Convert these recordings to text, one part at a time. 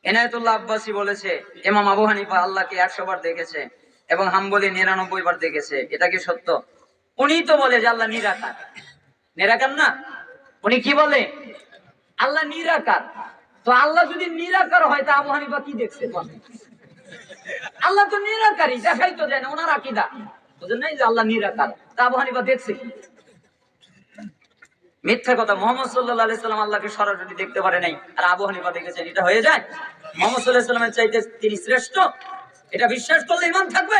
এনায়েতুল্লাহ আব্বাসী বলেছে ইমাম আবু হানিফা আল্লাহকে 100 বার দেখেছে এবং হাম্বলি 99 বার দেখেছে। এটা কি সত্য? উনি তো বলে যে আল্লাহ নিরাকার। নিরাকার না, উনি কি বলে? আল্লাহ নিরাকার। তো আল্লাহ যদি নিরাকার হয় তা আবু হানিফা কি দেখছে? আল্লাহ তো নিরাকারই, দেখাই তো যায় না। ওনার আকীদা বুঝেন নাই যে আল্লাহ নিরাকার, তা আবু হানিফা দেখছে কি? মিথ্যা কথা। মুহাম্মদ সাল্লাল্লাহু আলাইহি সাল্লাম আল্লাহকে সরাসরি দেখতে পারে নাই, আর আবু হানিফা দেখেছেন, এটা হয়ে যায়? মুহাম্মদ সাল্লাল্লাহু আলাইহি সাল্লামের চাইতে তিনি শ্রেষ্ঠ, এটা বিশ্বাস করলে ঈমান থাকবে?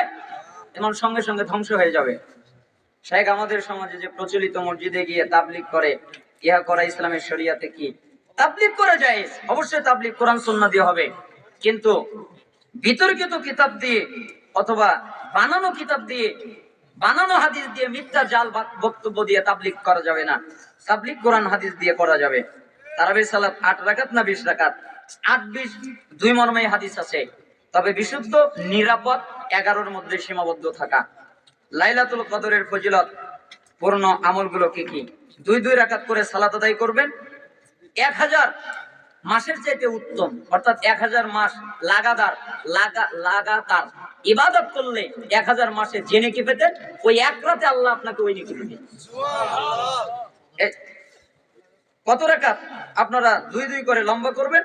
ঈমান সঙ্গে সঙ্গে ধ্বংস হয়ে যাবে। শেখ আমাদের সমাজে যে প্রচলিত মসজিদে গিয়ে তাবলীগ করে, ইহা করা ইসলামের শরীয়তে কি? তাবলীগ করা জায়েজ, অবশ্যই তাবলীগ কোরআন সুন্নাহ দিয়ে হবে, কিন্তু বিতর্কিত কিতাব দিয়ে অথবা বানানো কিতাব দিয়ে, বানানো হাদিস দিয়ে, মিথ্যা জাল বক্তব্য দিয়ে তাবলীগ করা যাবে না। তাবলীগ কোরআন হাদিস দিয়ে করা যাবে। তারাবির সালাত 8 রাকাত না 20 রাকাত? 8-20 দুই মর্মে হাদিস আছে, তবে বিশুদ্ধ নিরাপদ 11-র মধ্যে সীমাবদ্ধ থাকা। লাইলাতুল কদরের ফজিলত পূর্ণ আমলগুলো কি কি? 2 রাকাত করে সালাত আদায় করবেন। 1000 মাসের চাইতে উত্তম, অর্থাৎ 1000 মাস লাগাতার ইবাদত করলে 1000 মাসে যে নেকি পেতেন, ওই এক রাতে আল্লাহ আপনাকে ওই নেকি দিবেন। কত রাকাত? আপনারা 2 করে লম্বা করবেন।